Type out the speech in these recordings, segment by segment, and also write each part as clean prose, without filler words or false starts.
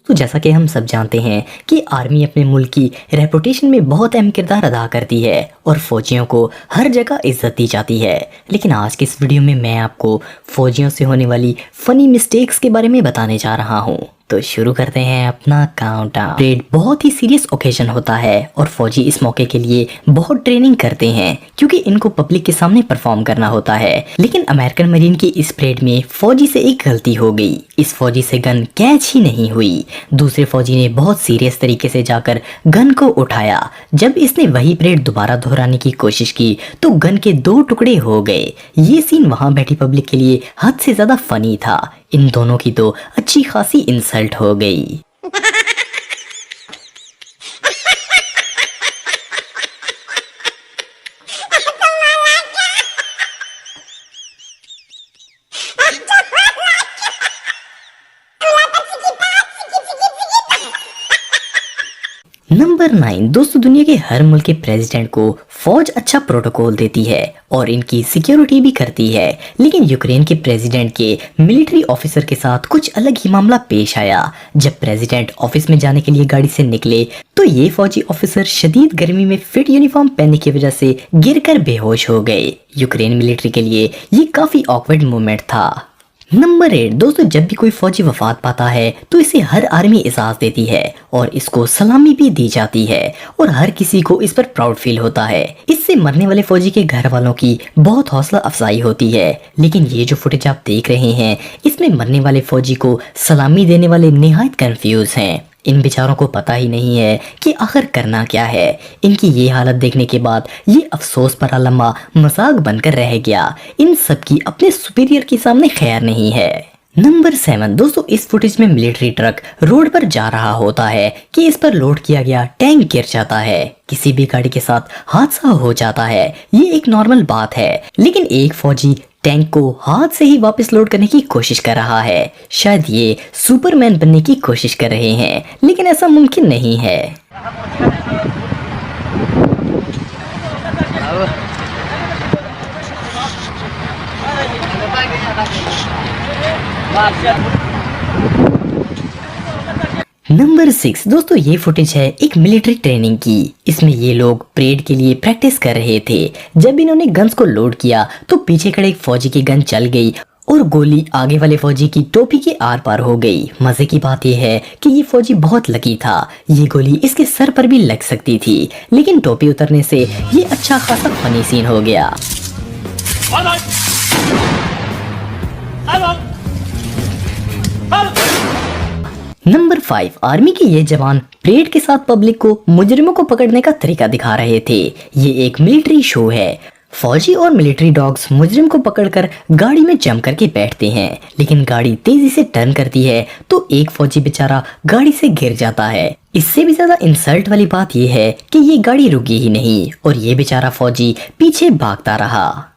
तो जैसा कि हम सब जानते हैं कि आर्मी अपने मुल्क की रेपुटेशन में बहुत अहम किरदार अदा करती है और फौजियों को हर जगह इज्जत दी जाती है। लेकिन आज के इस वीडियो में मैं आपको फौजियों से होने वाली फनी मिस्टेक्स के बारे में बताने जा रहा हूँ। तो शुरू करते हैं अपना काउंटडाउन। परेड बहुत ही सीरियस ओकेजन होता है और फौजी इस मौके के लिए बहुत ट्रेनिंग करते हैं क्योंकि इनको पब्लिक के सामने परफॉर्म करना होता है। लेकिन अमेरिकन मरीन की इस परेड में फौजी से एक गलती हो गई। इस फौजी से गन कैच ही नहीं हुई। दूसरे फौजी ने बहुत सीरियस तरीके से जाकर गन को उठाया। जब इसने वही परेड दोबारा दोहराने की कोशिश की तो गन के 2 टुकड़े हो गए। ये सीन वहां बैठी पब्लिक के लिए हद से ज्यादा फनी था। इन दोनों की तो अच्छी खासी इंसल्ट हो गई। नंबर 9 दोस्तों, दुनिया के हर मुल्क के प्रेसिडेंट को फौज अच्छा प्रोटोकॉल देती है और इनकी सिक्योरिटी भी करती है। लेकिन यूक्रेन के प्रेसिडेंट के मिलिट्री ऑफिसर के साथ कुछ अलग ही मामला पेश आया। जब प्रेसिडेंट ऑफिस में जाने के लिए गाड़ी से निकले तो ये फौजी ऑफिसर शदीद गर्मी में फिट यूनिफॉर्म पहनने की वजह से गिरकर बेहोश हो गए। यूक्रेन मिलिट्री के लिए ये काफी ऑकवर्ड मोमेंट था। नंबर 8 दोस्तों, जब भी कोई फौजी वफात पाता है तो इसे हर आर्मी इजाज़त देती है और इसको सलामी भी दी जाती है और हर किसी को इस पर प्राउड फील होता है। इससे मरने वाले फौजी के घर वालों की बहुत हौसला अफजाई होती है। लेकिन ये जो फुटेज आप देख रहे हैं इसमें मरने वाले फौजी को सलामी देने वाले निहायत कंफ्यूज हैं। इन बेचारों को पता ही नहीं है कि आखिर करना क्या है। इनकी ये हालत देखने के बाद ये अफसोस भरा लम्हा मजाक बनकर रह गया। इन सब की अपने सुपीरियर के सामने खैर नहीं है। नंबर 7 दोस्तों, इस फुटेज में मिलिट्री ट्रक रोड पर जा रहा होता है कि इस पर लोड किया गया टैंक गिर जाता है। किसी भी गाड़ी के साथ हादसा हो जाता है, ये एक नॉर्मल बात है। लेकिन एक फौजी टैंक को हाथ से ही वापस लोड करने की कोशिश कर रहा है। शायद ये सुपरमैन बनने की कोशिश कर रहे हैं, लेकिन ऐसा मुमकिन नहीं है। नंबर 6 दोस्तों, ये फुटेज है एक मिलिट्री ट्रेनिंग की। इसमें ये लोग परेड के लिए प्रैक्टिस कर रहे थे। जब इन्होंने गन्स को लोड किया तो पीछे खड़े एक फौजी की गन चल गई और गोली आगे वाले फौजी की टोपी के आर पार हो गई। मजे की बात यह है कि ये फौजी बहुत लकी था। ये गोली इसके सर पर भी लग सकती थी, लेकिन टोपी उतरने से ये अच्छा खासा फनी सीन हो गया। नंबर 5 आर्मी के ये जवान परेड के साथ पब्लिक को मुजरिमों को पकड़ने का तरीका दिखा रहे थे। ये एक मिलिट्री शो है। फौजी और मिलिट्री डॉग्स मुजरिम को पकड़कर गाड़ी में जम करके बैठते हैं, लेकिन गाड़ी तेजी से टर्न करती है तो एक फौजी बेचारा गाड़ी से गिर जाता है। इससे भी ज्यादा इंसल्ट वाली बात यह है कि ये गाड़ी रुकी ही नहीं और ये बेचारा फौजी पीछे भागता रहा।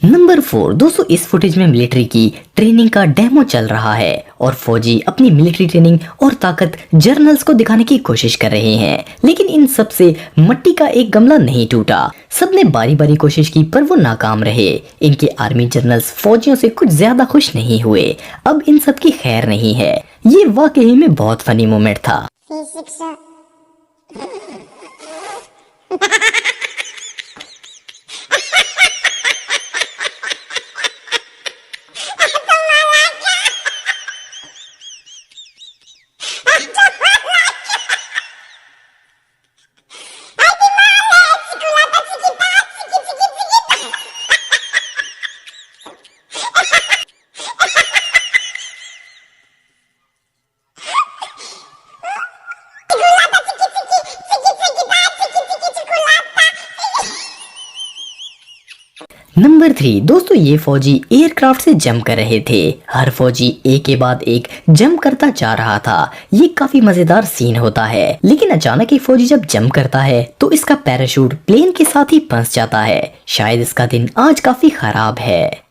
नंबर 4 दोस्तों, इस फुटेज में मिलिट्री की ट्रेनिंग का डेमो चल रहा है और फौजी अपनी मिलिट्री ट्रेनिंग और ताकत जर्नल्स को दिखाने की कोशिश कर रहे हैं। लेकिन इन सब से मट्टी का एक गमला नहीं टूटा। सबने बारी बारी कोशिश की पर वो नाकाम रहे। इनके आर्मी जर्नल्स फौजियों से कुछ ज्यादा खुश नहीं हुए। अब इन सब की खैर नहीं है। ये वाकई में बहुत फनी मोमेंट था। नंबर 3 दोस्तों, ये फौजी एयरक्राफ्ट से जंप कर रहे थे। हर फौजी एक के बाद एक जंप करता जा रहा था। ये काफी मजेदार सीन होता है। लेकिन अचानक एक फौजी जब जंप करता है तो इसका पैराशूट प्लेन के साथ ही फंस जाता है। शायद इसका दिन आज काफी खराब है।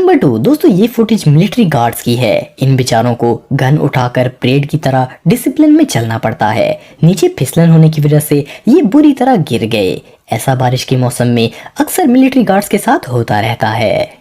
नंबर 2 दोस्तों, ये फुटेज मिलिट्री गार्ड्स की है। इन बेचारों को गन उठाकर परेड की तरह डिसिप्लिन में चलना पड़ता है। नीचे फिसलन होने की वजह से ये बुरी तरह गिर गए। ऐसा बारिश के मौसम में अक्सर मिलिट्री गार्ड्स के साथ होता रहता है।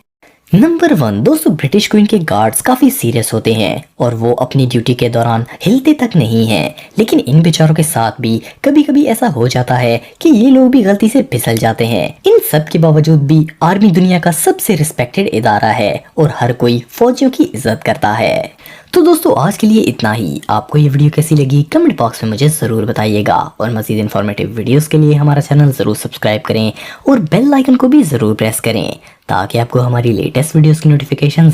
नंबर 1 दोस्तों, ब्रिटिश क्वीन के गार्ड्स काफी सीरियस होते हैं और वो अपनी ड्यूटी के दौरान हिलते तक नहीं हैं। लेकिन इन बेचारों के साथ भी कभी कभी ऐसा हो जाता है कि ये लोग भी गलती से फिसल जाते हैं। इन सब के बावजूद भी आर्मी दुनिया का सबसे रिस्पेक्टेड इदारा है और हर कोई फौजियों की इज्जत करता है। तो दोस्तों आज के लिए इतना ही। आपको ये वीडियो कैसी लगी कमेंट बॉक्स में मुझे ज़रूर बताइएगा और मज़ीद इन्फॉर्मेटिव वीडियोस के लिए हमारा चैनल ज़रूर सब्सक्राइब करें और बेल आइकन को भी ज़रूर प्रेस करें ताकि आपको हमारी लेटेस्ट वीडियोस की नोटिफिकेशन